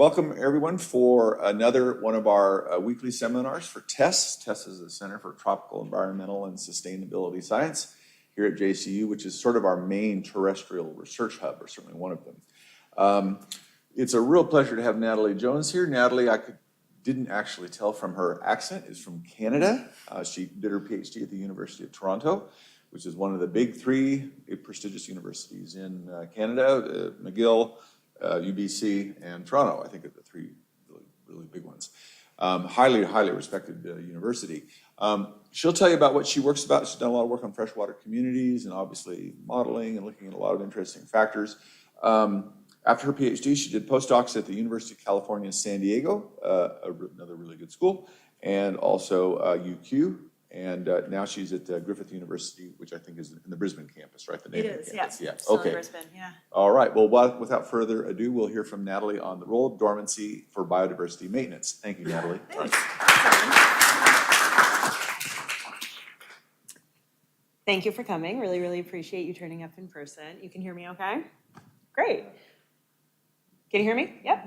welcome everyone for another one of our weekly seminars for TESS. TESS is the Center for Tropical Environmental and Sustainability Science here at JCU, which is sort of our main terrestrial research hub, or certainly one of them. It's a real pleasure to have Natalie Jones here. Natalie, didn't actually tell from her accent, is from Canada. She did her PhD at the University of Toronto, which is one of the big three prestigious universities in Canada, McGill, UBC, and Toronto. I think are the three really big ones. Highly respected university. She'll tell you about what she works about. She's done a lot of work on freshwater communities and obviously modeling and looking at a lot of interesting factors. After her PhD, she did postdocs at the University of California, San Diego, another really good school, and also UQ. And now she's at Griffith University, which I think is in the Brisbane campus, right? It is, campus. yeah. Yeah. Okay. In Brisbane, yeah. All right. Well, without further ado, we'll hear from Natalie on the role of dormancy for biodiversity maintenance. Thank you, Natalie. Thanks. Thank you for coming. Really appreciate you turning up in person. You can hear me okay? Great. Can you hear me? Yep.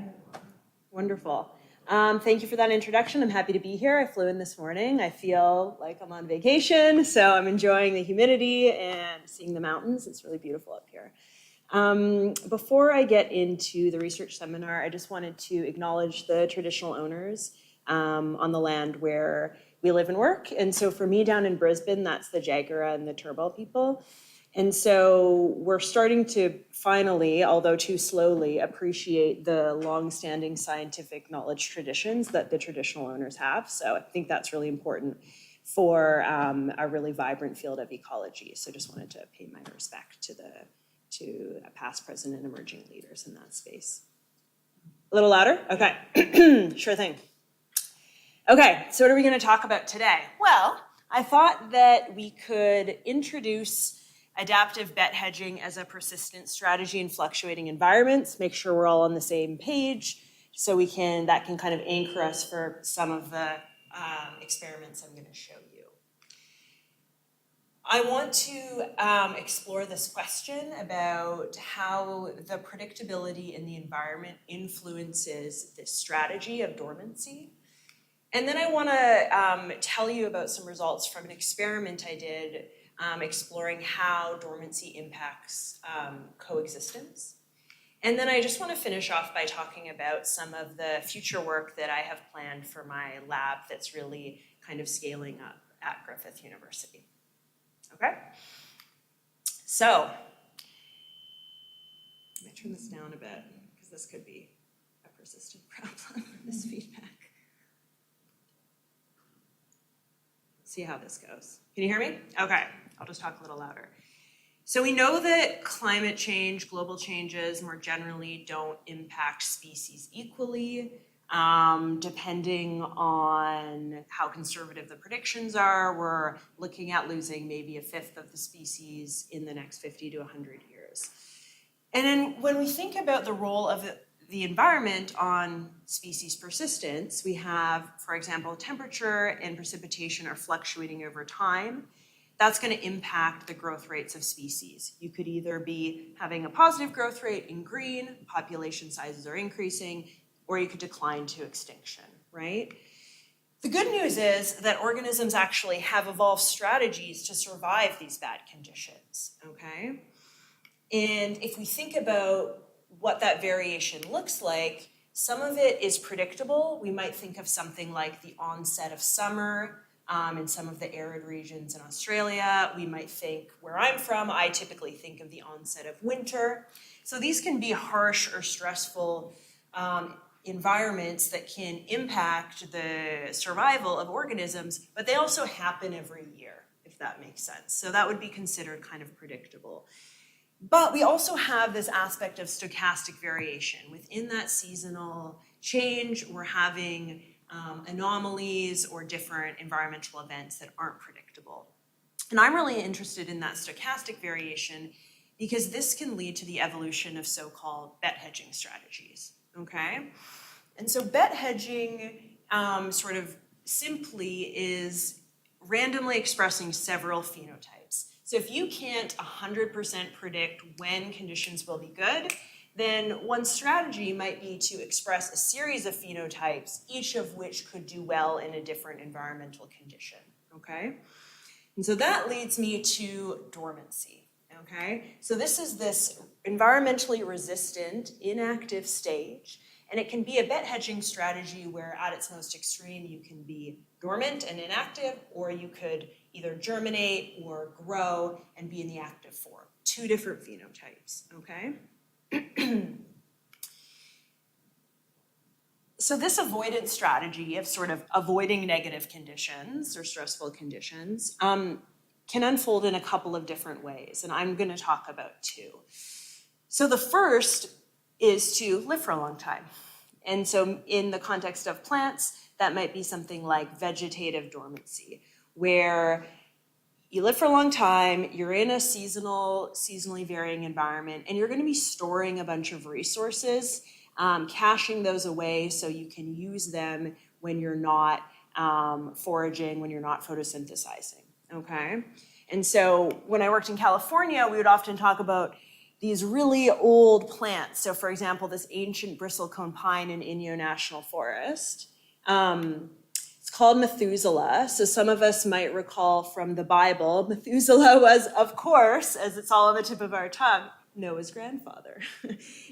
Wonderful. Thank you for that introduction. I'm happy to be here. I flew in this morning. I feel like I'm on vacation, so I'm enjoying the humidity and seeing the mountains. It's really beautiful up here. Before I get into the research seminar, I just wanted to acknowledge the traditional owners on the land where we live and work. And so for me down in Brisbane, that's the Jagera and the Turrbal people. And so we're starting to finally, although too slowly, appreciate the long-standing scientific knowledge traditions that the traditional owners have. So I think that's really important for a really vibrant field of ecology. So just wanted to pay my respect to past, present, and emerging leaders in that space. A little louder? Okay, sure thing. Okay, so what are we going to talk about today? Well, I thought that we could introduce adaptive bet hedging as a persistent strategy in fluctuating environments, make sure we're all on the same page, so that can kind of anchor us for some of the experiments I'm going to show you. I want to explore this question about how the predictability in the environment influences this strategy of dormancy. And then I want to tell you about some results from an experiment I did exploring how dormancy impacts coexistence. And then I just want to finish off by talking about some of the future work that I have planned for my lab that's really kind of scaling up at Griffith University. Okay? So, let me turn this down a bit, because this could be a persistent problem, this feedback. See how this goes. Can you hear me? Okay, I'll just talk a little louder. So we know that climate change, global changes more generally don't impact species equally, depending on how conservative the predictions are. We're looking at losing maybe a fifth of the species in the next 50 to 100 years. And then when we think about the role of the environment on species persistence, we have, for example, temperature and precipitation are fluctuating over time. That's going to impact the growth rates of species. You could either be having a positive growth rate in green, population sizes are increasing, or you could decline to extinction, right? The good news is that organisms actually have evolved strategies to survive these bad conditions, okay? And if we think about what that variation looks like, some of it is predictable. We might think of something like the onset of summer in some of the arid regions in Australia. We might think, where I'm from, I typically think of the onset of winter. So these can be harsh or stressful environments that can impact the survival of organisms, but they also happen every year, if that makes sense. So that would be considered kind of predictable. But we also have this aspect of stochastic variation. Within that seasonal change, we're having anomalies or different environmental events that aren't predictable. And I'm really interested in that stochastic variation because this can lead to the evolution of so-called bet hedging strategies, okay? And so bet hedging sort of simply is randomly expressing several phenotypes. So if you can't 100% predict when conditions will be good, then one strategy might be to express a series of phenotypes, each of which could do well in a different environmental condition, okay? And so that leads me to dormancy, okay? So this is this environmentally resistant, inactive stage, and it can be a bet hedging strategy where at its most extreme you can be dormant and inactive, or you could either germinate or grow and be in the active form. Two different phenotypes, okay? So this avoidance strategy of sort of avoiding negative conditions or stressful conditions can unfold in a couple of different ways, and I'm going to talk about two. So the first is to live for a long time. And so in the context of plants, that might be something like vegetative dormancy, where you live for a long time, you're in a seasonally varying environment, and you're going to be storing a bunch of resources, caching those away so you can use them when you're not foraging, when you're not photosynthesizing, okay? And so when I worked in California, we would often talk about these really old plants. So for example, this ancient bristlecone pine in Inyo National Forest. It's called Methuselah. So some of us might recall from the Bible, Methuselah was, of course, as it's all on the tip of our tongue, Noah's grandfather.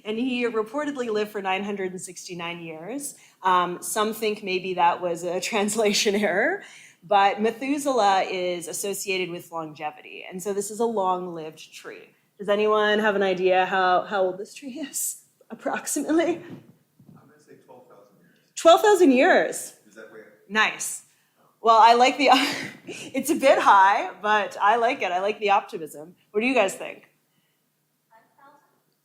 And he reportedly lived for 969 years. Some think maybe that was a translation error, but Methuselah is associated with longevity. And so this is a long-lived tree. Does anyone have an idea how old this tree is, approximately? I'm going to say 12,000 years. 12,000 years. Is that right? Nice. Well, I like the, it's a bit high, but I like it. I like the optimism. What do you guys think?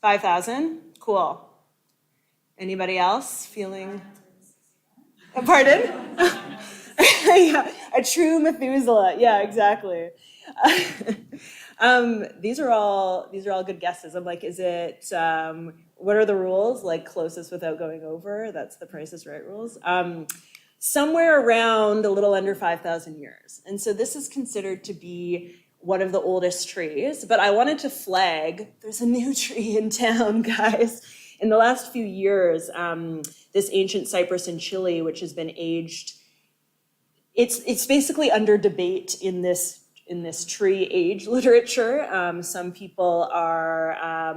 5,000? Cool. Anybody else feeling? Pardon? Yeah, a true Methuselah. Yeah, exactly. These are all good guesses. I'm like, is it, what are the rules? Like closest without going over? That's the Price is Right rules. Somewhere around a little under 5,000 years. And so this is considered to be one of the oldest trees, but I wanted to flag, there's a new tree in town, guys. In the last few years, this ancient cypress in Chile, which has been aged, it's basically under debate in this tree age literature. Some people are,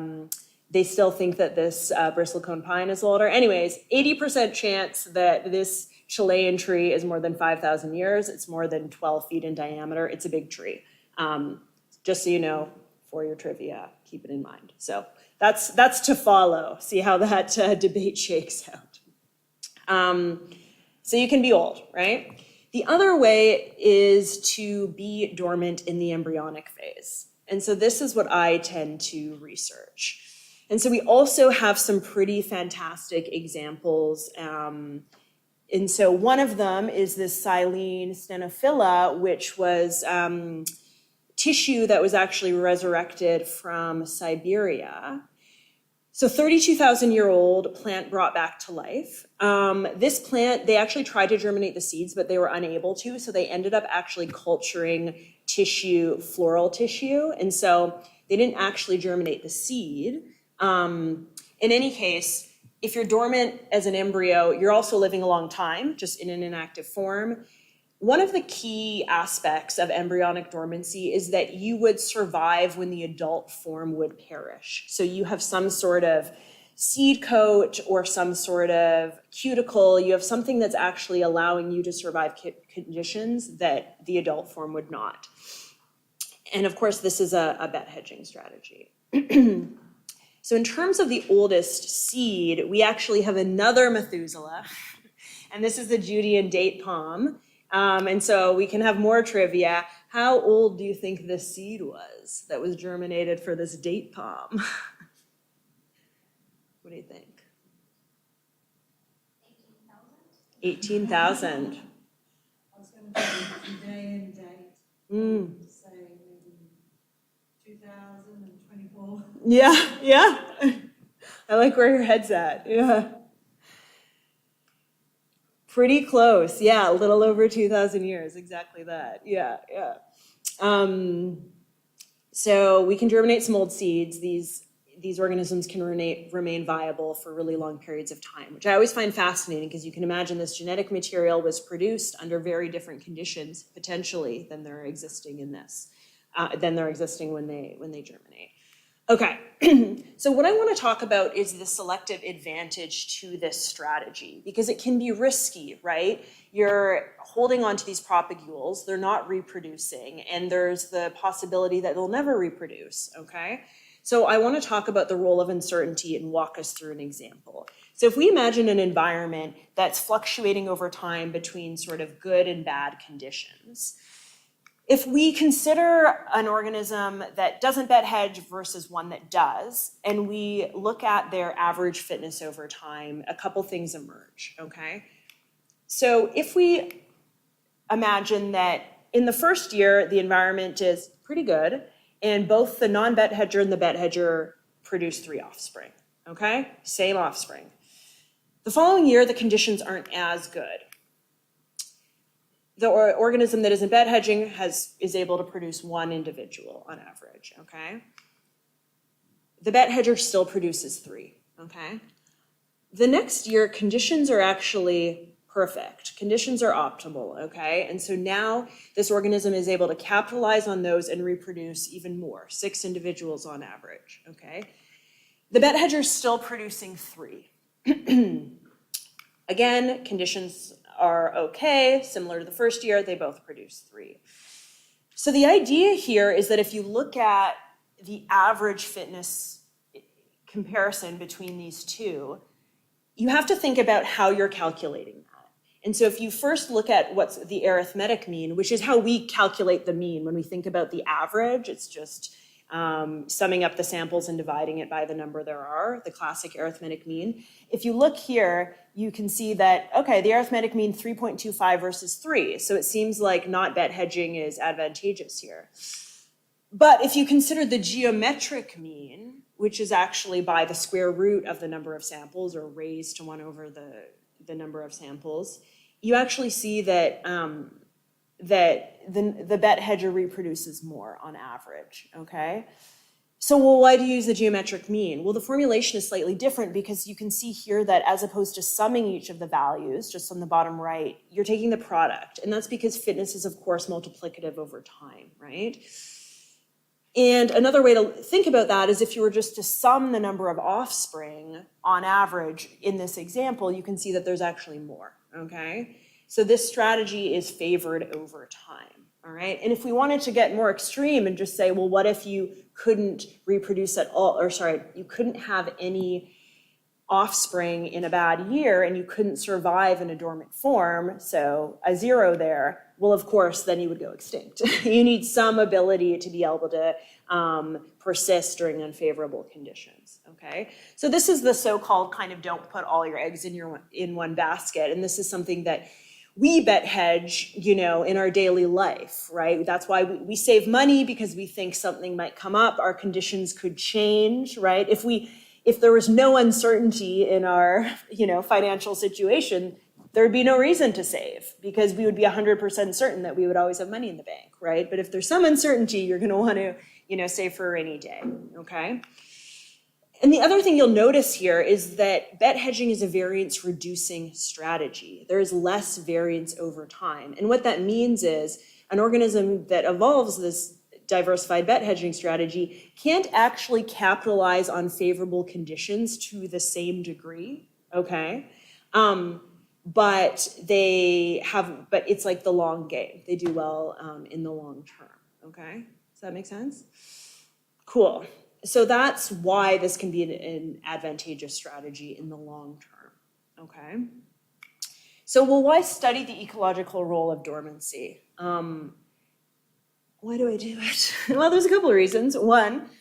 they still think that this bristlecone pine is older. Anyways, 80% chance that this Chilean tree is more than 5,000 years. It's more than 12 feet in diameter. It's a big tree. Just so you know, for your trivia, keep it in mind. So that's to follow. See how that debate shakes out. So you can be old, right? The other way is to be dormant in the embryonic phase. And so this is what I tend to research. And so we also have some pretty fantastic examples. And so one of them is this Silene stenophila, which was tissue that was actually resurrected from Siberia. So 32,000-year-old plant brought back to life. This plant, they actually tried to germinate the seeds, but they were unable to, so they ended up actually culturing tissue, floral tissue, and so they didn't actually germinate the seed. In any case, if you're dormant as an embryo, you're also living a long time, just in an inactive form. One of the key aspects of embryonic dormancy is that you would survive when the adult form would perish. So you have some sort of seed coat or some sort of cuticle. You have something that's actually allowing you to survive conditions that the adult form would not. And of course, this is a bet hedging strategy. So in terms of the oldest seed, we actually have another Methuselah, and this is the Judean date palm. And so we can have more trivia. How old do you think this seed was that was germinated for this date palm? What do you think? 18,000. I was going to say day and date. Say maybe 2024. Yeah. I like where your head's at. Yeah. Pretty close. Yeah, a little over 2,000 years. Exactly that. Yeah. So we can germinate some old seeds. these organisms can remain viable for really long periods of time, which I always find fascinating because you can imagine this genetic material was produced under very different conditions potentially than they're existing in this, than they're existing when they germinate. Okay, so what I want to talk about is the selective advantage to this strategy because it can be risky, right? You're holding on to these propagules, they're not reproducing, and there's the possibility that they'll never reproduce, okay? So I want to talk about the role of uncertainty and walk us through an example. So if we imagine an environment that's fluctuating over time between sort of good and bad conditions, if we consider an organism that doesn't bed hedge versus one that does, and we look at their average fitness over time, a couple things emerge, okay? So if we imagine that in the first year, the environment is pretty good, and both the non-bed hedger and the bed hedger produce 3 offspring, okay? Same offspring. The following year, the conditions aren't as good. The organism that isn't bed hedging is able to produce 1 individual on average, okay? The bed hedger still produces 3, okay? The next year, conditions are actually perfect. Conditions are optimal, okay? And so now this organism is able to capitalize on those and reproduce even more, 6 individuals on average, okay? The bed hedger is still producing 3. Again, conditions are okay, similar to the first year, they both produce 3. So the idea here is that if you look at the average fitness comparison between these two, you have to think about how you're calculating that. And so if you first look at what's the arithmetic mean, which is how we calculate the mean when we think about the average, it's just summing up the samples and dividing it by the number there are, the classic arithmetic mean. If you look here, you can see that, okay, the arithmetic mean 3.25 versus 3. So it seems like not bet hedging is advantageous here. But if you consider the geometric mean, which is actually by the square root of the number of samples or raised to 1 over the number of samples, you actually see that the bet hedger reproduces more on average, okay? So, well, why do you use the geometric mean? Well, the formulation is slightly different because you can see here that as opposed to summing each of the values, just on the bottom right, you're taking the product. And that's because fitness is, of course, multiplicative over time, right? And another way to think about that is if you were just to sum the number of offspring on average in this example, you can see that there's actually more, okay? So this strategy is favored over time, all right? And if we wanted to get more extreme and just say, well, what if you couldn't reproduce at all, or sorry, you couldn't have any offspring in a bad year and you couldn't survive in a dormant form, so a 0 there, well, of course, then you would go extinct. You need some ability to be able to persist during unfavorable conditions, okay? So this is the so-called kind of don't put all your eggs in one basket, and this is something that we bet hedge, you know, in our daily life, right? That's why we save money because we think something might come up, our conditions could change, right? If there was no uncertainty in our, you know, financial situation, there'd be no reason to save because we would be 100% certain that we would always have money in the bank, right? But if there's some uncertainty, you're going to want to, you know, save for a rainy day, okay? And the other thing you'll notice here is that bet hedging is a variance reducing strategy. There is less variance over time. And what that means is an organism that evolves this diversified bet hedging strategy can't actually capitalize on favorable conditions to the same degree, okay? But it's like the long game. They do well in the long term, okay? Does that make sense? Cool. So that's why this can be an advantageous strategy in the long term, okay? So, well, why study the ecological role of dormancy? Why do I do it? Well, there's a couple of reasons. One,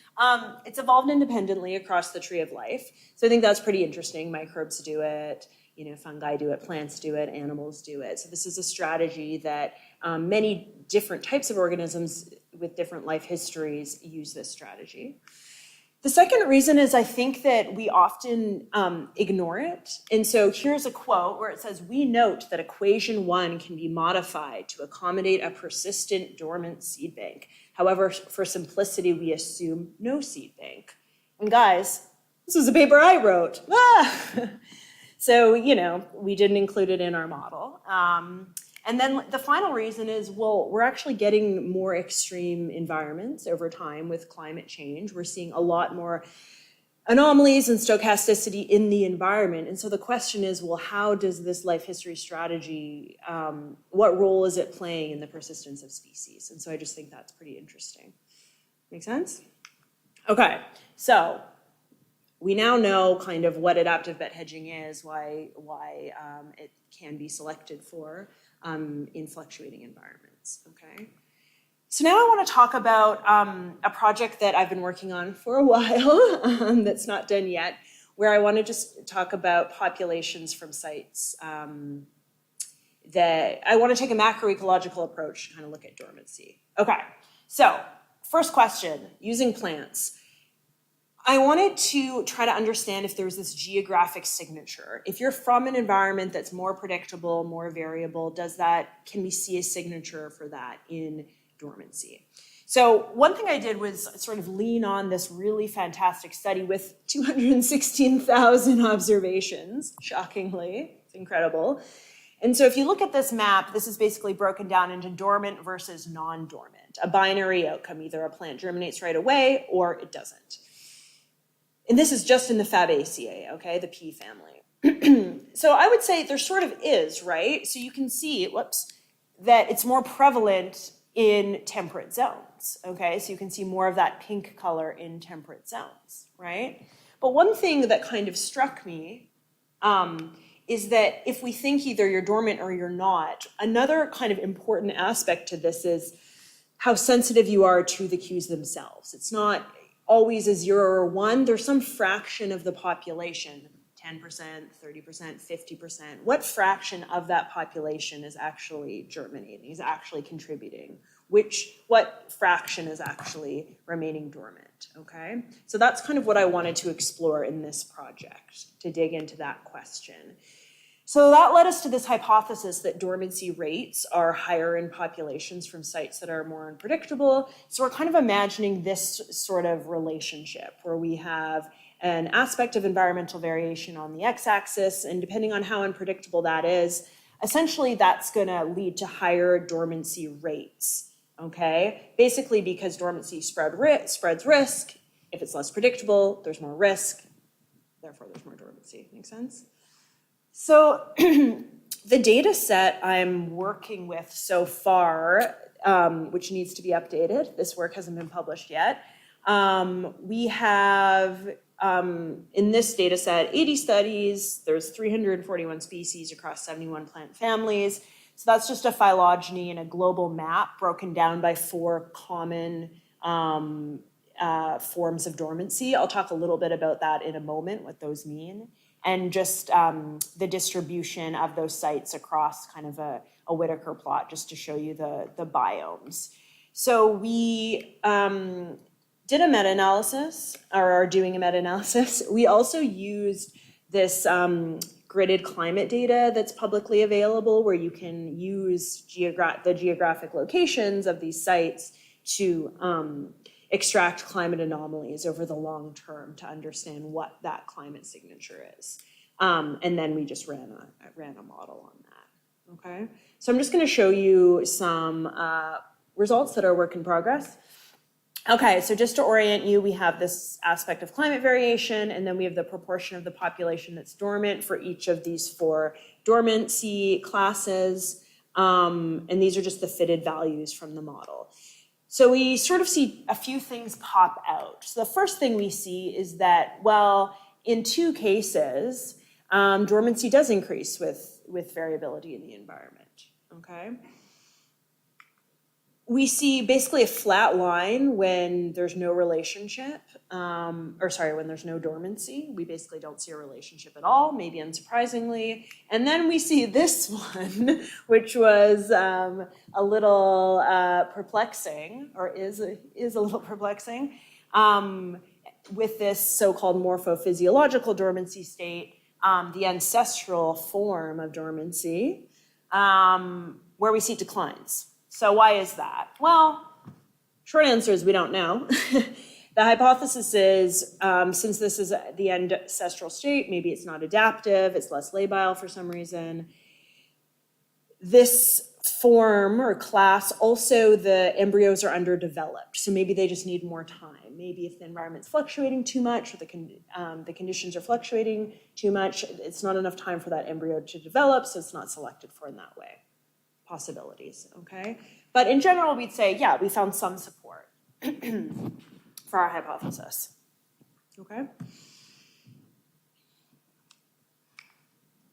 it's evolved independently across the tree of life. So I think that's pretty interesting. Microbes do it, you know, fungi do it, plants do it, animals do it. So this is a strategy that many different types of organisms with different life histories use this strategy. The second reason is I think that we often ignore it. And so here's a quote where it says, "We note that equation 1 can be modified to accommodate a persistent dormant seed bank. However, for simplicity, we assume no seed bank." And guys, this was a paper I wrote. Ah! So, we didn't include it in our model. And then the final reason is, well, we're actually getting more extreme environments over time with climate change. We're seeing a lot more anomalies and stochasticity in the environment. And so the question is, well, how does this life history strategy, what role is it playing in the persistence of species? And so I just think that's pretty interesting. Make sense? Okay, so we now know kind of what adaptive bet hedging is, why it can be selected for in fluctuating environments, okay? So now I want to talk about a project that I've been working on for a while that's not done yet, where I want to just talk about populations from sites that I want to take a macroecological approach to kind of look at dormancy. Okay, so first question, using plants. I wanted to try to understand if there's this geographic signature. If you're from an environment that's more predictable, more variable, can we see a signature for that in dormancy? So one thing I did was sort of lean on this really fantastic study with 216,000 observations, shockingly, it's incredible. And so if you look at this map, this is basically broken down into dormant versus non-dormant, a binary outcome, either a plant germinates right away or it doesn't. And this is just in the Fabaceae, okay, the pea family. So I would say there sort of is, right? So you can see, that it's more prevalent in temperate zones, okay? So you can see more of that pink color in temperate zones, right? But one thing that kind of struck me is that if we think either you're dormant or you're not, another kind of important aspect to this is how sensitive you are to the cues themselves. It's not always a 0 or 1, there's some fraction of the population, 10%, 30%, 50%. What fraction of that population is actually germinating, is actually contributing? What fraction is actually remaining dormant, okay? So that's kind of what I wanted to explore in this project, to dig into that question. So that led us to this hypothesis that dormancy rates are higher in populations from sites that are more unpredictable. So we're kind of imagining this sort of relationship where we have an aspect of environmental variation on the x-axis, and depending on how unpredictable that is, essentially that's gonna lead to higher dormancy rates, okay? Basically because dormancy spreads risk. If it's less predictable, there's more risk, therefore there's more dormancy. Make sense? So the data set I'm working with so far, which needs to be updated, this work hasn't been published yet, we have in this data set 80 studies, there's 341 species across 71 plant families. So that's just a phylogeny and a global map broken down by 4 common forms of dormancy. I'll talk a little bit about that in a moment, what those mean. And just the distribution of those sites across kind of a Whittaker plot, just to show you the biomes. So we did a meta-analysis, or are doing a meta-analysis. We also used this gridded climate data that's publicly available, where you can use the geographic locations of these sites to extract climate anomalies over the long term to understand what that climate signature is. And then we just ran a model on that, okay? So I'm just gonna show you some results that are work in progress. Okay, so just to orient you, we have this aspect of climate variation, and then we have the proportion of the population that's dormant for each of these 4 dormancy classes. And these are just the fitted values from the model. So we sort of see a few things pop out. So the first thing we see is that, well, in 2 cases, dormancy does increase with variability in the environment, okay? We see basically a flat line when there's no relationship, when there's no dormancy. We basically don't see a relationship at all, maybe unsurprisingly. And then we see this one, which was a little perplexing, or is a little perplexing, with this so-called morphophysiological dormancy state, the ancestral form of dormancy, where we see declines. So why is that? Well, short answer is we don't know. The hypothesis is, since this is the ancestral state, maybe it's not adaptive, it's less labile for some reason. This form or class, also the embryos are underdeveloped, so maybe they just need more time. Maybe if the environment's fluctuating too much or the conditions are fluctuating too much, it's not enough time for that embryo to develop, so it's not selected for in that way. Possibilities, okay? But in general, we'd say, yeah, we found some support for our hypothesis, okay?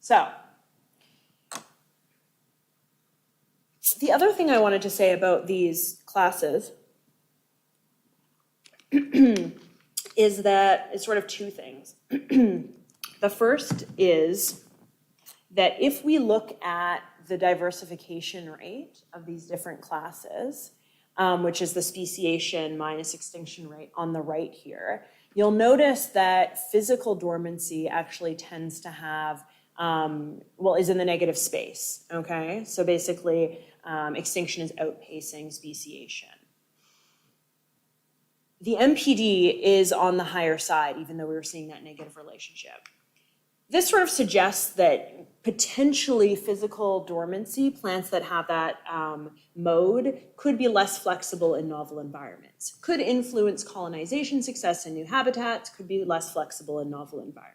So, the other thing I wanted to say about these classes is that it's sort of two things. The first is that if we look at the diversification rate of these different classes, which is the speciation minus extinction rate on the right here, you'll notice that physical dormancy actually tends to have, is in the negative space, okay? So basically, extinction is outpacing speciation. The MPD is on the higher side, even though we were seeing that negative relationship. This sort of suggests that potentially physical dormancy, plants that have that mode, could be less flexible in novel environments, could influence colonization success in new habitats, could be less flexible in novel environments.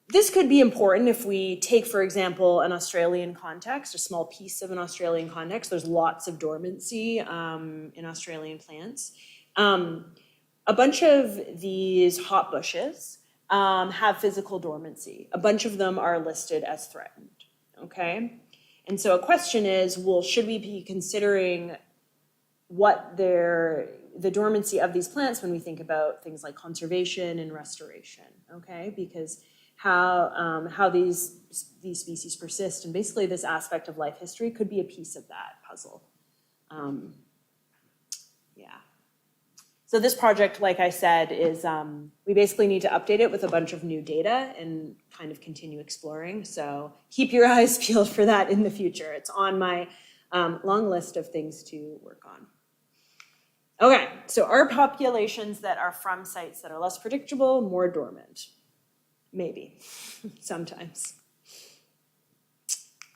This could be important if we take, for example, an Australian context, a small piece of an Australian context. There's lots of dormancy in Australian plants. A bunch of these hot bushes have physical dormancy. A bunch of them are listed as threatened, okay? And so a question is, well, should we be considering what the dormancy of these plants when we think about things like conservation and restoration, okay? Because how these species persist, and basically this aspect of life history could be a piece of that puzzle. Yeah. So this project, like I said, is we basically need to update it with a bunch of new data and kind of continue exploring. So keep your eyes peeled for that in the future. It's on my long list of things to work on. Okay, so are populations that are from sites that are less predictable more dormant? Maybe, sometimes.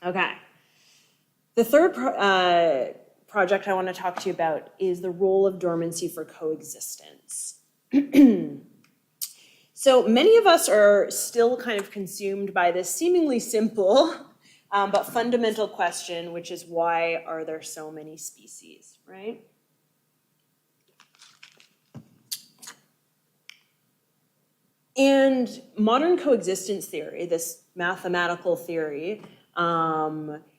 Okay. The third project I want to talk to you about is the role of dormancy for coexistence. So many of us are still kind of consumed by this seemingly simple but fundamental question, which is why are there so many species, right? And modern coexistence theory, this mathematical theory,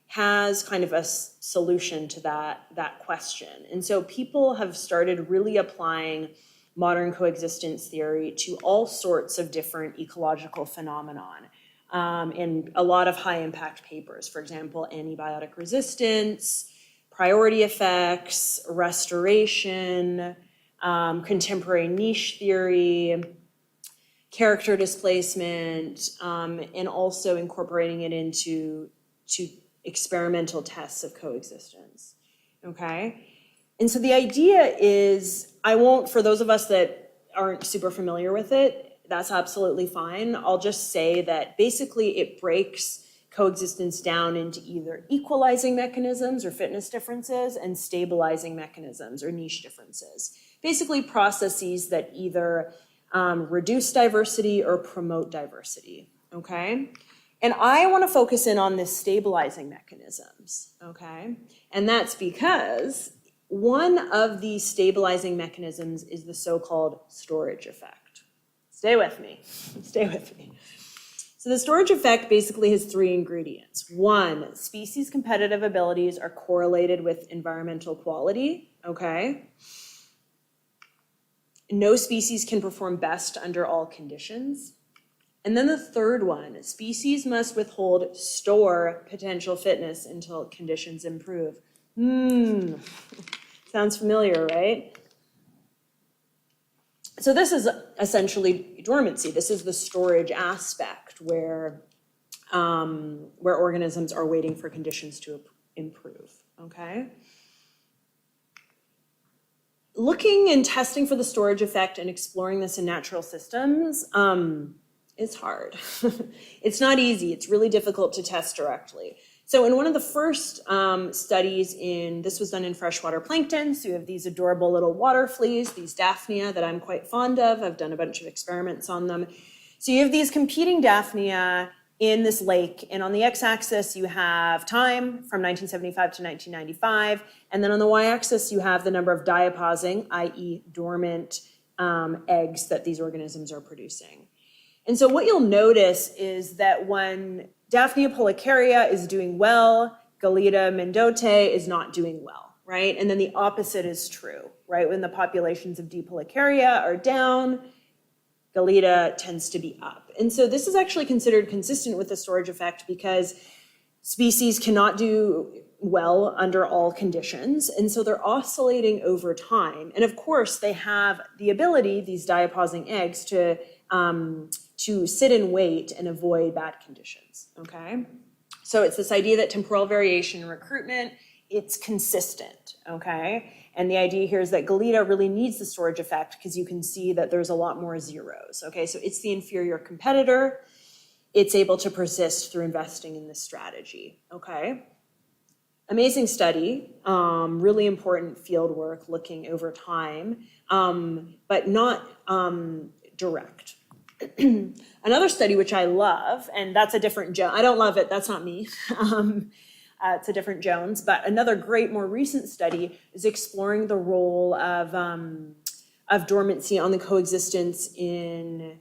has kind of a solution to that question. And so people have started really applying modern coexistence theory to all sorts of different ecological phenomenon in a lot of high impact papers. For example, antibiotic resistance, priority effects, restoration, contemporary niche theory, character displacement, and also incorporating it into experimental tests of coexistence, okay? And so the idea is, for those of us that aren't super familiar with it, that's absolutely fine. I'll just say that basically it breaks coexistence down into either equalizing mechanisms or fitness differences and stabilizing mechanisms or niche differences. Basically processes that either reduce diversity or promote diversity, okay? And I want to focus in on this stabilizing mechanisms, okay? And that's because one of these stabilizing mechanisms is the so-called storage effect. Stay with me, stay with me. So the storage effect basically has three ingredients. One, species competitive abilities are correlated with environmental quality, okay? No species can perform best under all conditions. And then the third one, species must store potential fitness until conditions improve. Sounds familiar, right? So this is essentially dormancy. This is the storage aspect where organisms are waiting for conditions to improve, okay? looking and testing for the storage effect and exploring this in natural systems is hard. It's not easy. It's really difficult to test directly. So in one of the first studies this was done in freshwater plankton. So you have these adorable little water fleas, these Daphnia that I'm quite fond of. I've done a bunch of experiments on them. So you have these competing Daphnia in this lake, and on the x-axis you have time from 1975 to 1995, and then on the y-axis you have the number of diapausing, i.e. dormant eggs that these organisms are producing. And so what you'll notice is that when Daphnia pollicaria is doing well, Galleta mendotae is not doing well, right? And then the opposite is true, right? When the populations of D. pollicaria are down, Galleta tends to be up. And so this is actually considered consistent with the storage effect because species cannot do well under all conditions. And so they're oscillating over time. And of course, they have the ability, these diapausing eggs, to sit and wait and avoid bad conditions, okay? So it's this idea that temporal variation in recruitment, it's consistent, okay? And the idea here is that Galleta really needs the storage effect because you can see that there's a lot more zeros, okay? So it's the inferior competitor. It's able to persist through investing in this strategy, okay? Amazing study, really important field work looking over time, but not direct. Another study which I love, and that's a different Jones. I don't love it, that's not me. It's a different Jones, but another great, more recent study is exploring the role of dormancy on the coexistence in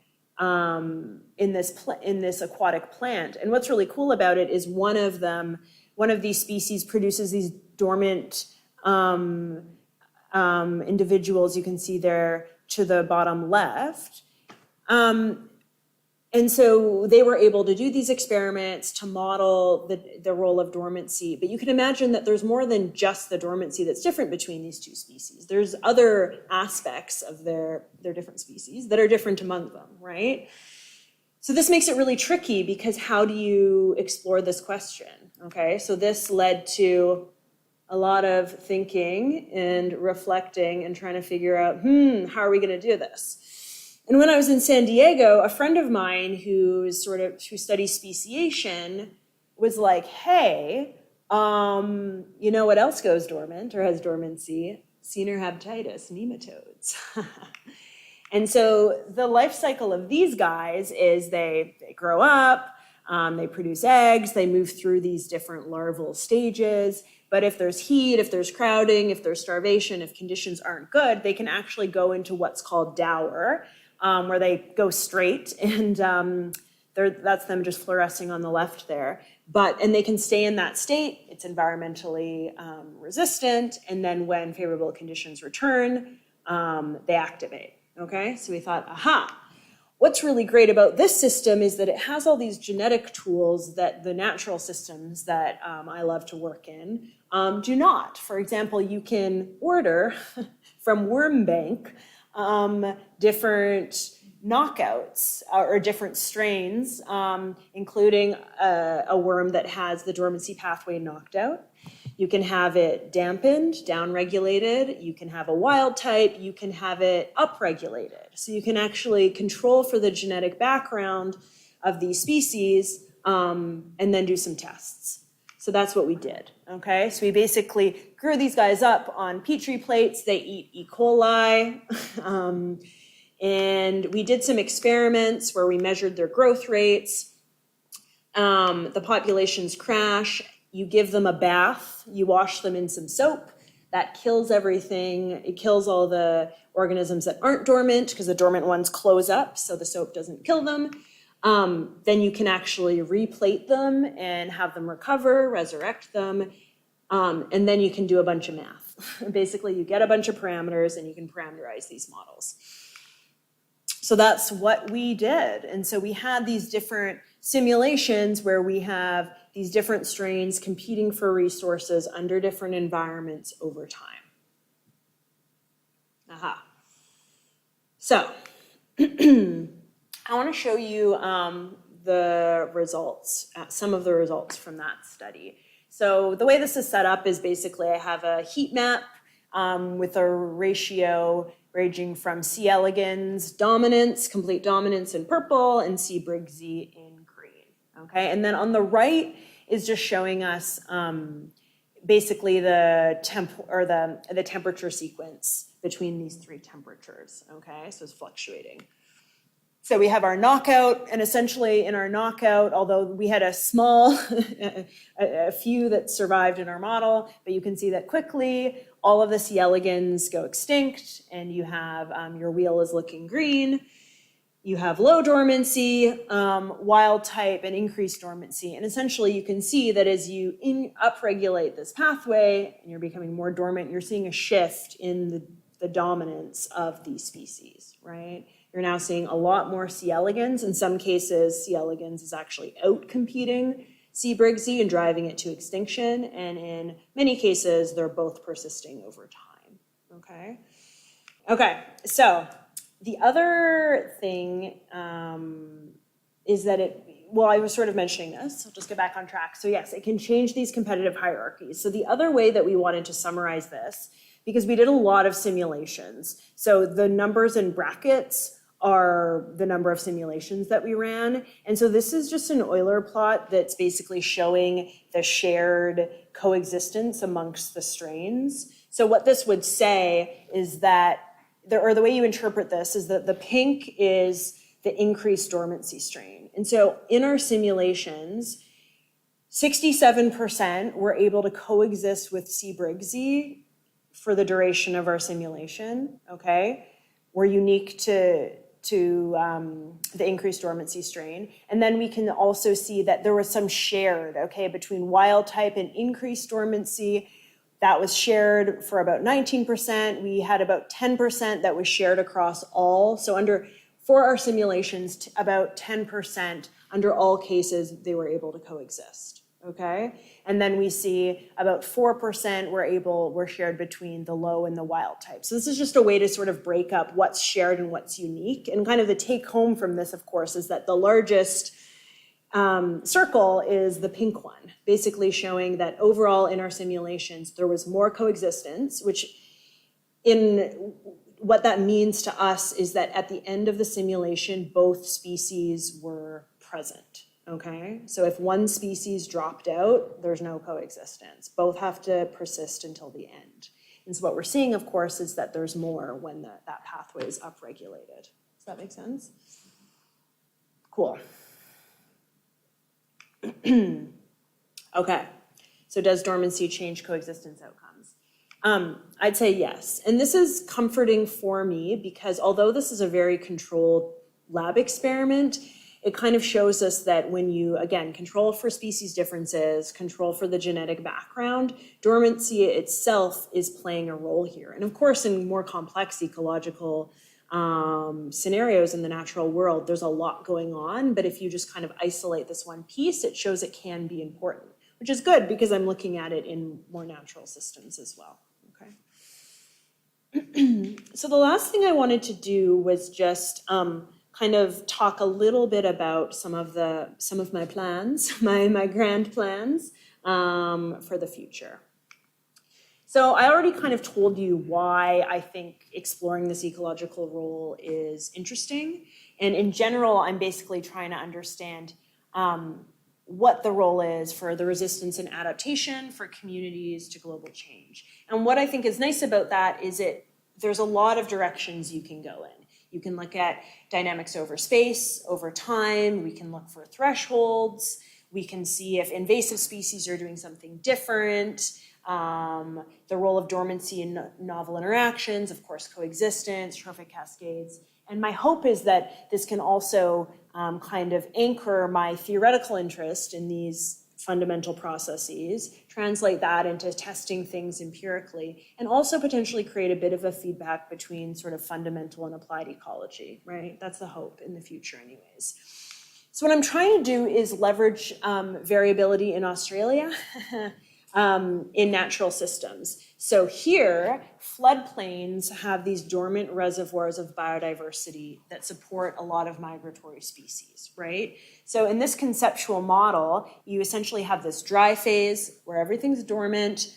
this aquatic plant. And what's really cool about it is one of these species produces these dormant individuals. You can see there to the bottom left. And so they were able to do these experiments to model the role of dormancy. But you can imagine that there's more than just the dormancy that's different between these two species. There's other aspects of their different species that are different among them, right? So this makes it really tricky because how do you explore this question, okay? So this led to a lot of thinking and reflecting and trying to figure out, how are we gonna do this? And when I was in San Diego, a friend of mine who studies speciation was like, hey, you know what else goes dormant or has dormancy? Caenorhabditis, nematodes. And so the life cycle of these guys is they grow up, they produce eggs, they move through these different larval stages. But if there's heat, if there's crowding, if there's starvation, if conditions aren't good, they can actually go into what's called dower, where they go straight, and that's them just fluorescing on the left there. And they can stay in that state. It's environmentally resistant, and then when favorable conditions return, they activate, okay? So we thought, aha, what's really great about this system is that it has all these genetic tools that the natural systems that I love to work in do not. For example, you can order from WormBank different knockouts or different strains, including a worm that has the dormancy pathway knocked out. You can have it dampened, downregulated. You can have a wild type. You can have it upregulated. So you can actually control for the genetic background of these species and then do some tests. So that's what we did, okay? So we basically grew these guys up on Petri plates. They eat E. coli. And we did some experiments where we measured their growth rates. The populations crash. You give them a bath. You wash them in some soap. That kills everything. It kills all the organisms that aren't dormant because the dormant ones close up, so the soap doesn't kill them. Then you can actually replate them and have them recover, resurrect them, and then you can do a bunch of math. Basically, you get a bunch of parameters and you can parameterize these models. So that's what we did. And so we had these different simulations where we have these different strains competing for resources under different environments over time. Aha. So I want to show you the results, some of the results from that study. So the way this is set up is basically I have a heat map with a ratio ranging from C. elegans dominance, complete dominance in purple, and C. briggsii in green, okay? And then on the right is just showing us basically the temperature sequence between these three temperatures, okay? So it's fluctuating. So we have our knockout, and essentially in our knockout, although we had a small, a few that survived in our model, but you can see that quickly all of the C. elegans go extinct, and you have your wheel is looking green. You have low dormancy, wild type, and increased dormancy. And essentially you can see that as you upregulate this pathway and you're becoming more dormant, you're seeing a shift in the dominance of these species, right? You're now seeing a lot more C. elegans. In some cases, C. elegans is actually out-competing C. briggsii and driving it to extinction. And in many cases, they're both persisting over time, okay? Okay, so the other thing is that I was sort of mentioning this, so I'll just get back on track. So yes, it can change these competitive hierarchies. So the other way that we wanted to summarize this, because we did a lot of simulations, so the numbers in brackets are the number of simulations that we ran. And so this is just an Euler plot that's basically showing the shared coexistence amongst the strains. So what this would say is that, the way you interpret this is that the pink is the increased dormancy strain. And so in our simulations, 67% were able to coexist with C. briggsii for the duration of our simulation, okay? We're unique to the increased dormancy strain. And then we can also see that there was some shared, okay, between wild type and increased dormancy. That was shared for about 19%. We had about 10% that was shared across all. So for our simulations, about 10% under all cases, they were able to coexist, okay? And then we see about 4% were shared between the low and the wild type. So this is just a way to sort of break up what's shared and what's unique. And kind of the take home from this, of course, is that the largest circle is the pink one, basically showing that overall in our simulations, there was more coexistence, which what that means to us is that at the end of the simulation, both species were present, okay? So if one species dropped out, there's no coexistence. Both have to persist until the end. And so what we're seeing, of course, is that there's more when that pathway is upregulated. Does that make sense? Cool. Okay, so does dormancy change coexistence outcomes? I'd say yes. And this is comforting for me because although this is a very controlled lab experiment, it kind of shows us that when you, again, control for species differences, control for the genetic background, dormancy itself is playing a role here. And of course, in more complex ecological scenarios in the natural world, there's a lot going on, but if you just kind of isolate this one piece, it shows it can be important, which is good because I'm looking at it in more natural systems as well, okay? So the last thing I wanted to do was just kind of talk a little bit about some of my plans, my grand plans for the future. So I already kind of told you why I think exploring this ecological role is interesting. And in general, I'm basically trying to understand what the role is for the resistance and adaptation for communities to global change. And what I think is nice about that is there's a lot of directions you can go in. You can look at dynamics over space, over time. We can look for thresholds. We can see if invasive species are doing something different. The role of dormancy in novel interactions, of course, coexistence, trophic cascades. And my hope is that this can also kind of anchor my theoretical interest in these fundamental processes, translate that into testing things empirically, and also potentially create a bit of a feedback between sort of fundamental and applied ecology, right? That's the hope in the future anyways. So what I'm trying to do is leverage variability in Australia in natural systems. So here, floodplains have these dormant reservoirs of biodiversity that support a lot of migratory species, right? So in this conceptual model, you essentially have this dry phase where everything's dormant.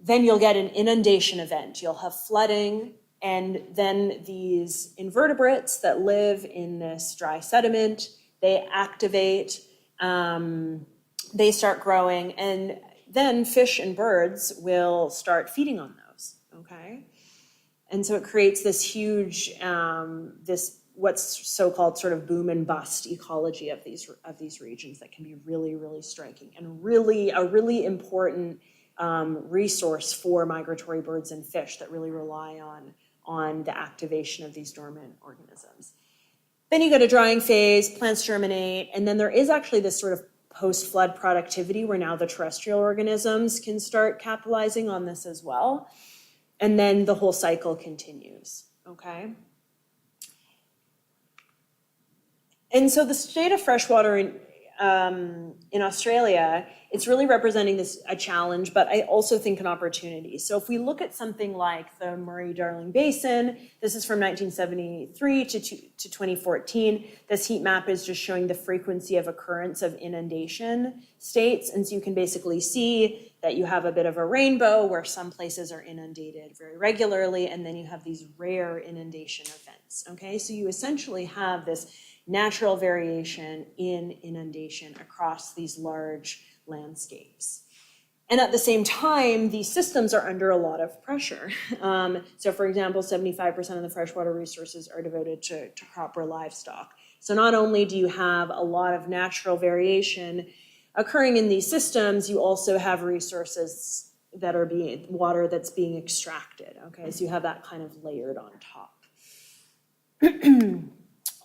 then you'll get an inundation event. You'll have flooding, and then these invertebrates that live in this dry sediment, they activate, they start growing, and then fish and birds will start feeding on those, okay? And so it creates this huge, this what's so-called sort of boom and bust ecology of these regions that can be really, really striking and really a really important resource for migratory birds and fish that really rely on the activation of these dormant organisms. Then you get a drying phase, plants germinate, and then there is actually this sort of post-flood productivity where now the terrestrial organisms can start capitalizing on this as well. And then the whole cycle continues, okay? And so the state of freshwater in Australia, it's really representing a challenge, but I also think an opportunity. So if we look at something like the Murray-Darling Basin, this is from 1973 to 2014. This heat map is just showing the frequency of occurrence of inundation states. And so you can basically see that you have a bit of a rainbow where some places are inundated very regularly, and then you have these rare inundation events, okay? So you essentially have this natural variation in inundation across these large landscapes. And at the same time, these systems are under a lot of pressure. So for example, 75% of the freshwater resources are devoted to crop or livestock. So not only do you have a lot of natural variation occurring in these systems, you also have resources that are water that's being extracted, okay? So you have that kind of layered on top.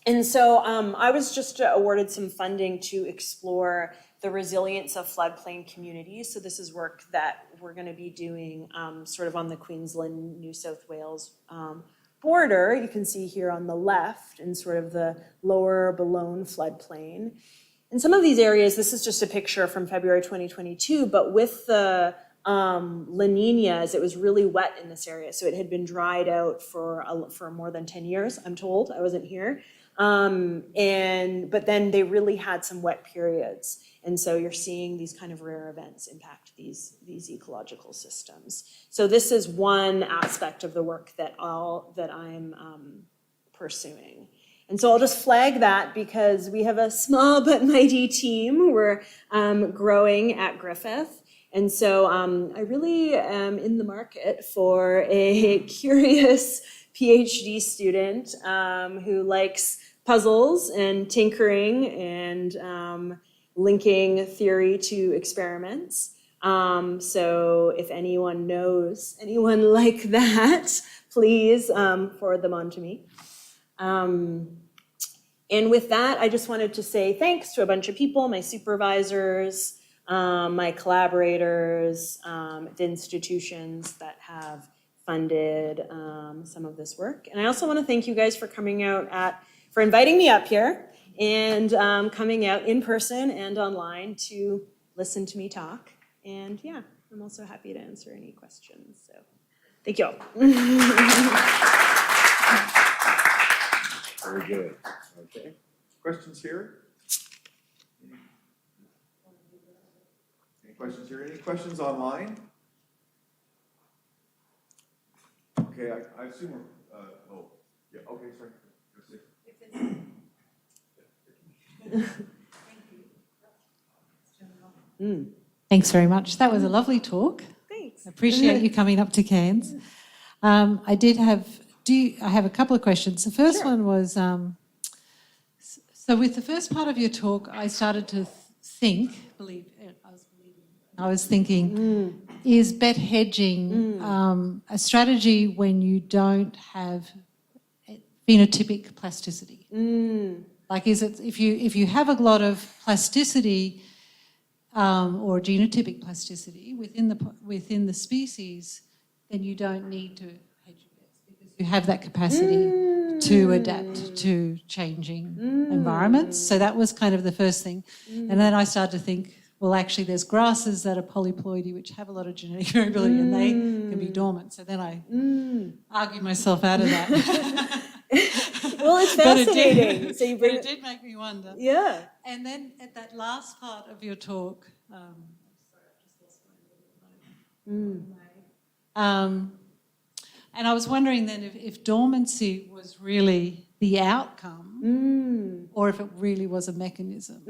And so I was just awarded some funding to explore the resilience of floodplain communities. So this is work that we're going to be doing sort of on the Queensland, New South Wales border. You can see here on the left in sort of the lower Balone floodplain. In some of these areas, this is just a picture from February 2022, but with the La Niñas, it was really wet in this area. So it had been dried out for more than 10 years, I'm told. I wasn't here. But then they really had some wet periods. And so you're seeing these kind of rare events impact these ecological systems. So this is one aspect of the work that I'm pursuing. And so I'll just flag that because we have a small but mighty team. We're growing at Griffith. And so I really am in the market for a curious PhD student who likes puzzles and tinkering and linking theory to experiments. So if anyone knows anyone like that, please forward them on to me. And with that, I just wanted to say thanks to a bunch of people, my supervisors, my collaborators, the institutions that have funded some of this work. And I also want to thank you guys for coming out for inviting me up here and coming out in person and online to listen to me talk. And yeah, I'm also happy to answer any questions. So thank you all. Very good. Okay. Questions here? Any questions here? Any questions online? Okay, I assume we're, yeah, okay, sorry. Thanks very much. That was a lovely talk. Thanks. Appreciate you coming up to Cairns. I have a couple of questions. The first one was, so with the first part of your talk, I started to I was thinking, is bet hedging a strategy when you don't have phenotypic plasticity? Like, is it if you have a lot of plasticity or genotypic plasticity within the species, then you don't need to hedge your bets because you have that capacity to adapt to changing environments. So that was kind of the first thing. And then I started to think, well, actually, there's grasses that are polyploidy, which have a lot of genetic variability, and they can be dormant. So then I argued myself out of that. Well, it's fascinating. So you bring it did make me wonder. Yeah. And then at that last part of your talk, sorry, I've just lost my And I was wondering then if dormancy was really the outcome or if it really was a mechanism.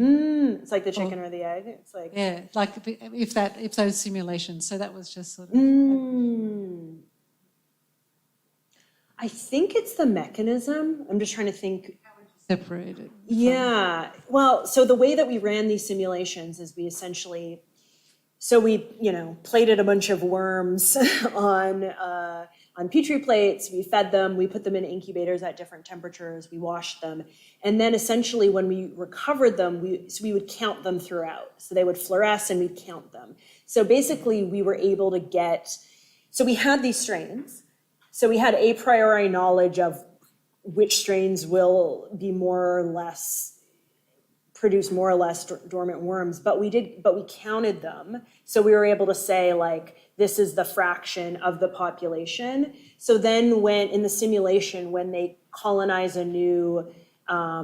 It's like the chicken or the egg. It's like Yeah, like if those simulations, so that was just sort of I think it's the mechanism. I'm just trying to think. separated. Yeah. Well, so the way that we ran these simulations is we essentially, so we, plated a bunch of worms on Petri plates. We fed them. We put them in incubators at different temperatures. We washed them, and then essentially when we recovered them, we would count them throughout. So they would fluoresce, and we'd count them. So basically, we were able to get. So we had these strains. So we had a priori knowledge of which strains will be more or less produce more or less dormant worms, but we counted them. So we were able to say, like, this is the fraction of the population. So then when in the simulation, when they colonize a new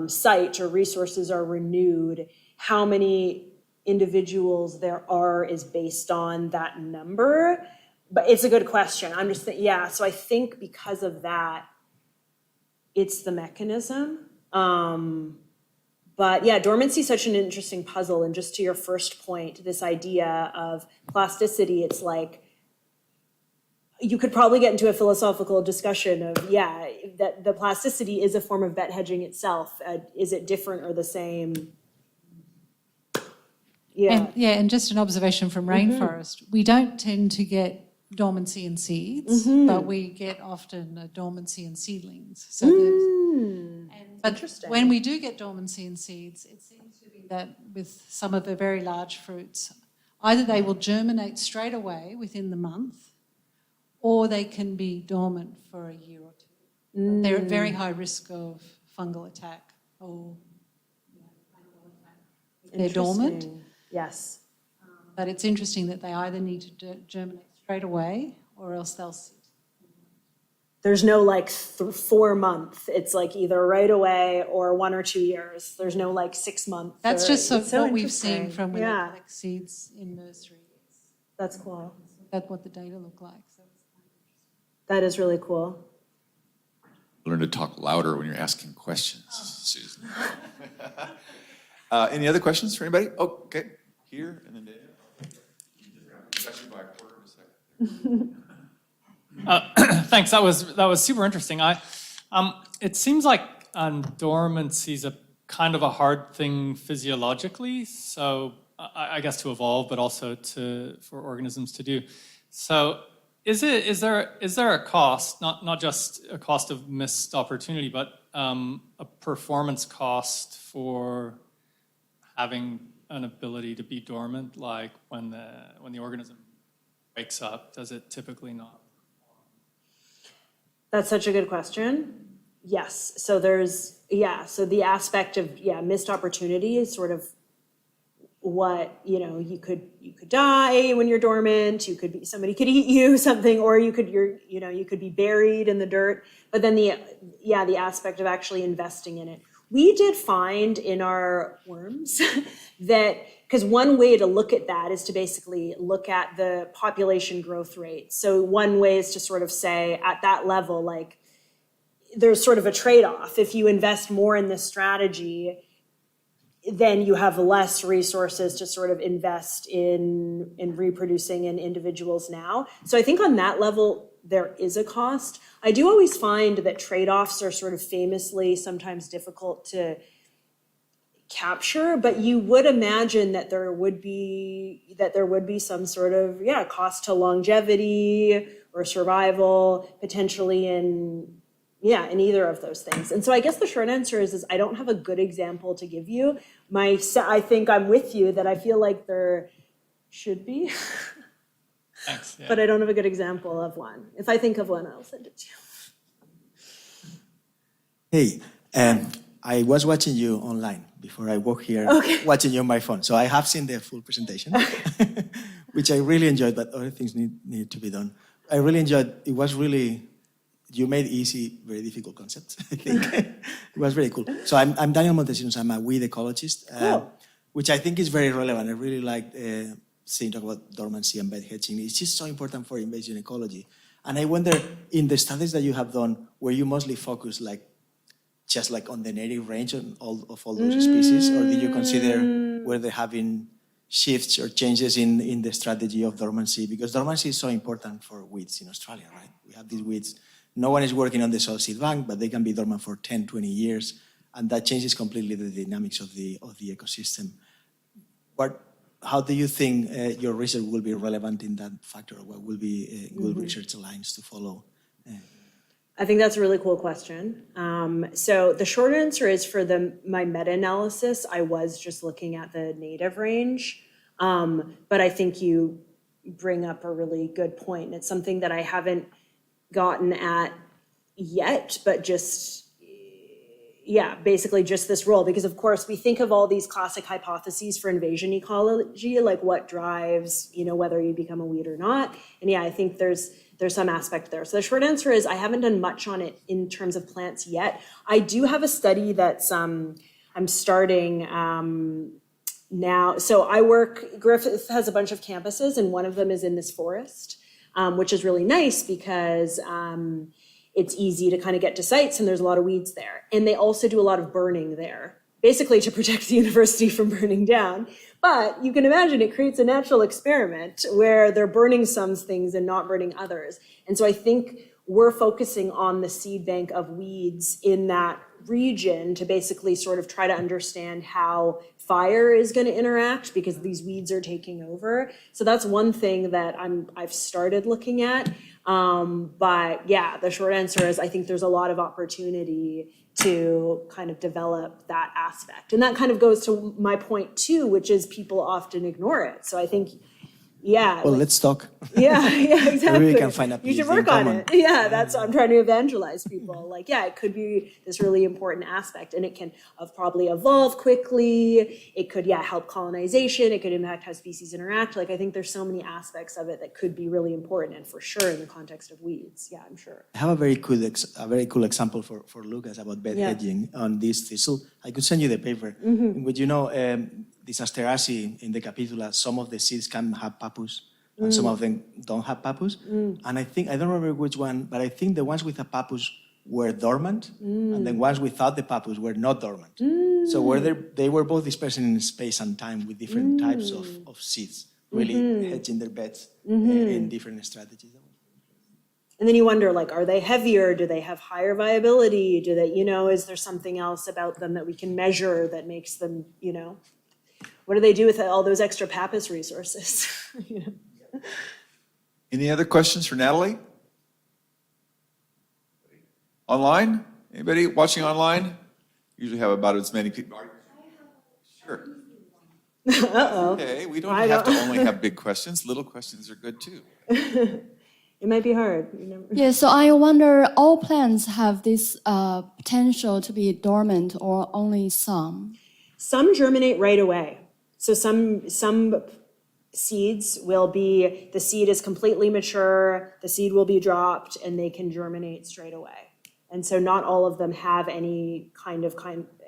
site or resources are renewed, how many individuals there are is based on that number. But it's a good question. I'm just thinking, yeah, so I think because of that, it's the mechanism. But yeah, dormancy is such an interesting puzzle. And just to your first point, this idea of plasticity, it's like, you could probably get into a philosophical discussion of, that the plasticity is a form of bet hedging itself. Is it different or the same? Yeah. And just an observation from rainforest, we don't tend to get dormancy in seeds, but we get often a dormancy in seedlings. So but when we do get dormancy in seeds, it seems to be that with some of the very large fruits, either they will germinate straight away within the month, or they can be dormant for a year or two. They're at very high risk of fungal attack or they're dormant. Yes. But it's interesting that they either need to germinate straight away or else they'll sit. There's no like 4 month. It's like either right away or 1 or 2 years. There's no like 6 months. That's just what we've interesting. seen from when they collect seeds in nurseries. That's cool. That's what the data look like. So it's kind of That is really cool. Learn to talk louder when you're asking questions, Susan. Any other questions for anybody? Oh, okay. Here and then Dave. Got you by a quarter of a second. Thanks. That was super interesting. It seems like dormancy is a kind of a hard thing physiologically. So I guess to evolve, but also for organisms to do. So is there a cost, not just a cost of missed opportunity, but a performance cost for having an ability to be dormant, like when the organism wakes up, does it typically not? That's such a good question. Yes. So so the aspect of missed opportunity is sort of what, you could die when you're dormant, somebody could eat you, something, or you could be buried in the dirt. But then the aspect of actually investing in it. We did find in our worms that, because one way to look at that is to basically look at the population growth rate. So one way is to sort of say at that level, like there's sort of a trade-off. If you invest more in this strategy, then you have less resources to sort of invest in reproducing in individuals now. So I think on that level, there is a cost. I do always find that trade-offs are sort of famously sometimes difficult to capture, but you would imagine that there would be some sort of cost to longevity or survival potentially in either of those things. And so I guess the short answer is I don't have a good example to give you. I think I'm with you that I feel like there should be. Thanks. Yeah. But I don't have a good example of one. If I think of one, I'll send it to you. Hey, I was watching you online before I walked here, watching you on my phone. So I have seen the full presentation, which I really enjoyed, but other things need to be done. I really enjoyed, you made easy, very difficult concepts, I think. It was very cool. So I'm Daniel Montesinos, I'm a weed ecologist, which I think is very relevant. I really liked seeing talk about dormancy and bed hedging. It's just so important for invasion ecology. And I wonder, in the studies that you have done, were you mostly focused just on the native range of all those species, or did you consider were there having shifts or changes in the strategy of dormancy? Because dormancy is so important for weeds in Australia, right? We have these weeds. No one is working on the soil seed bank, but they can be dormant for 10, 20 years, and that changes completely the dynamics of the ecosystem. But how do you think your research will be relevant in that factor? What will be good research lines to follow? I think that's a really cool question. So the short answer is for my meta-analysis, I was just looking at the native range. But I think you bring up a really good point. It's something that I haven't gotten at yet, but just, yeah, basically just this role. Because of course we think of all these classic hypotheses for invasion ecology, like what drives, whether you become a weed or not. And yeah, I think there's some aspect there. So the short answer is I haven't done much on it in terms of plants yet. I do have a study that's I'm starting now. So Griffith has a bunch of campuses, and one of them is in this forest, which is really nice because it's easy to kind of get to sites and there's a lot of weeds there. And they also do a lot of burning there, basically to protect the university from burning down. But you can imagine it creates a natural experiment where they're burning some things and not burning others. And so I think we're focusing on the seed bank of weeds in that region to basically sort of try to understand how fire is going to interact because these weeds are taking over. So that's one thing that I've started looking at. But yeah, the short answer is I think there's a lot of opportunity to kind of develop that aspect. And that kind of goes to my point too, which is people often ignore it. So I think, yeah. Well, let's talk. Yeah, exactly. Maybe we can find a You should PhD in work on common. it. Yeah, that's what I'm trying to evangelize people. Like, yeah, it could be this really important aspect, and it can probably evolve quickly. It could, help colonization. It could impact how species interact. Like, I think there's so many aspects of it that could be really important, and for sure in the context of weeds. Yeah, I'm sure. I have a very cool example for Lucas about bed hedging on this thistle. I could send you the paper. In which this Asteraceae in the Capitula, some of the seeds can have pappus, and some of them don't have pappus. And I don't remember which one, but I think the ones with a pappus were dormant, and the ones without the pappus were not dormant. So they were both dispersed in space and time with different types of seeds, really hedging their beds in different strategies. And then you wonder, like, are they heavier? Do they have higher viability? Do they, is there something else about them that we can measure that makes them, what do they do with all those extra pappus resources? Any other questions for Natalie? Online? Anybody watching online? Usually have about as many people. Sure. Uh-oh. Okay, we don't have to only have big questions. Little questions are good too. It might be hard. Yeah, so I wonder, all plants have this potential to be dormant, or only some? Some germinate right away. So some seeds the seed is completely mature, the seed will be dropped, and they can germinate straight away. And so not all of them have any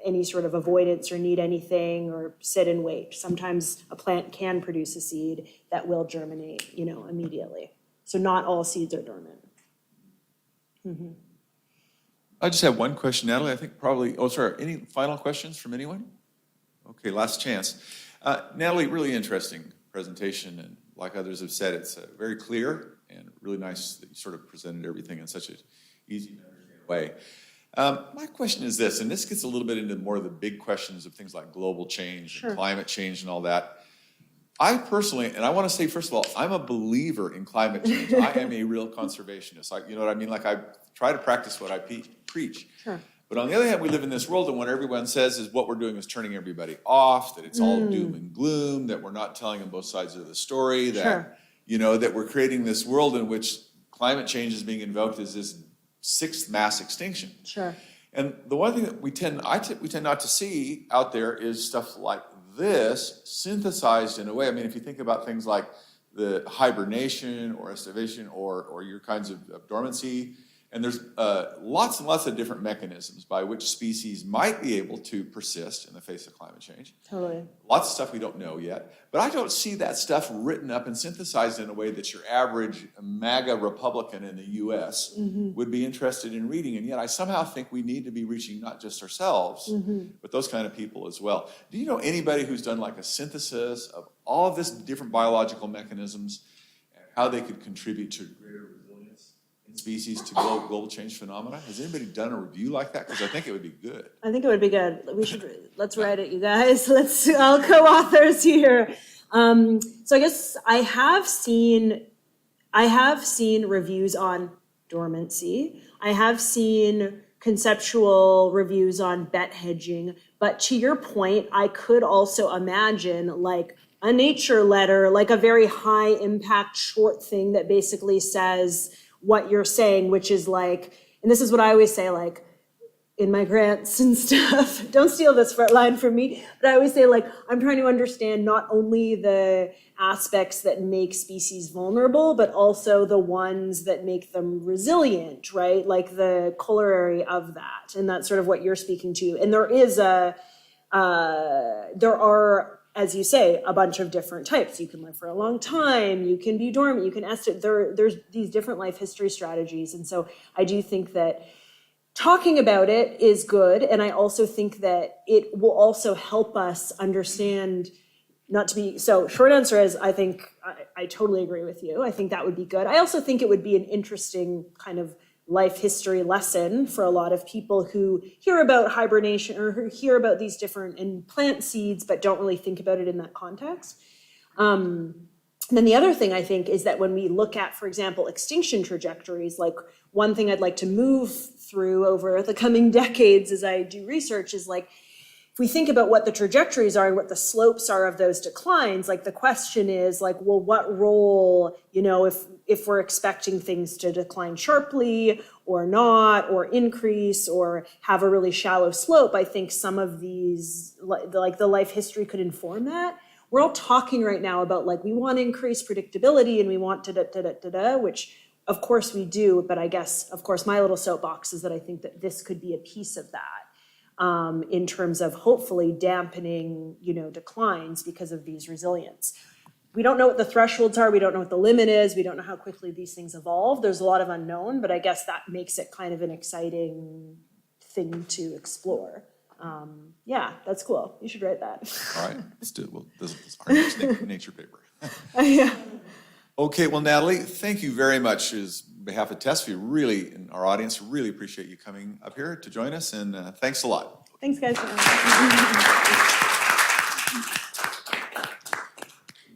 any sort of avoidance or need anything or sit and wait. Sometimes a plant can produce a seed that will germinate, immediately. So not all seeds are dormant. I just have one question, Natalie. I think probably, any final questions from anyone? Okay, last chance. Natalie, really interesting presentation, and like others have said, it's very clear and really nice that you sort of presented everything in such an easy to understand way. My question is this, and this gets a little bit into more of the big questions of things like global change and climate change and all that. I personally, and I want to say, first of all, I'm a believer in climate change. I am a real conservationist. You know what I mean? Like, I try to practice what I preach. Sure. But on the other hand, we live in this world, and what everyone says is what we're doing is turning everybody off, that it's all doom and gloom, that we're not telling them both sides of the story, that, that we're creating this world in which climate change is being invoked as this sixth mass extinction. Sure. And the one thing that we tend not to see out there is stuff like this synthesized in a way. I mean, if you think about things like the hibernation or estivation or your kinds of dormancy, And there's lots and lots of different mechanisms by which species might be able to persist in the face of climate change. Totally. Lots of stuff we don't know yet, but I don't see that stuff written up and synthesized in a way that your average MAGA Republican in the US would be interested in reading. And yet I somehow think we need to be reaching not just ourselves, but those kind of people as well. Do you know anybody who's done like a synthesis of all of this different biological mechanisms and how they could contribute to greater resilience in species to global change phenomena? Has anybody done a review like that? Because I think it would be good. I think it would be good. Let's write it, you guys. All co-authors here. So I guess I have seen reviews on dormancy. I have seen conceptual reviews on bet hedging. But to your point, I could also imagine like a nature letter, like a very high impact short thing that basically says what you're saying, which is like, and this is what I always say, like in my grants and stuff, don't steal this line from me, but I always say like, I'm trying to understand not only the aspects that make species vulnerable, but also the ones that make them resilient, right? Like the corollary of that. And that's sort of what you're speaking to. And there are, as you say, a bunch of different types. You can live for a long time, you can be dormant, you can estimate, there's these different life history strategies. And so I do think that talking about it is good. And I also think that it will also help us understand, not to be, so short answer is I think I totally agree with you. I think that would be good. I also think it would be an interesting kind of life history lesson for a lot of people who hear about hibernation or who hear about these different and plant seeds, but don't really think about it in that context. And then the other thing I think is that when we look at, for example, extinction trajectories, like one thing I'd like to move through over the coming decades as I do research is like, if we think about what the trajectories are and what the slopes are of those declines, like the question is like, well, what role, you know, if we're expecting things to decline sharply or not, or increase or have a really shallow slope, I think some of these, like the life history could inform that. We're all talking right now about like, we want to increase predictability and we want to which of course we do, but I guess, of course, my little soapbox is that I think that this could be a piece of that. In terms of hopefully dampening, you know, declines because of these resilience. We don't know what the thresholds are. We don't know what the limit is. We don't know how quickly these things evolve. There's a lot of unknown, but I guess that makes it kind of an exciting thing to explore. Yeah, that's cool. You should write that. All right, let's do it. Well, this is our next nature paper. Yeah. Okay, well, Natalie, thank you very much. As behalf of Tess, we really, and our audience, really appreciate you coming up here to join us, and thanks a lot. Thanks, guys.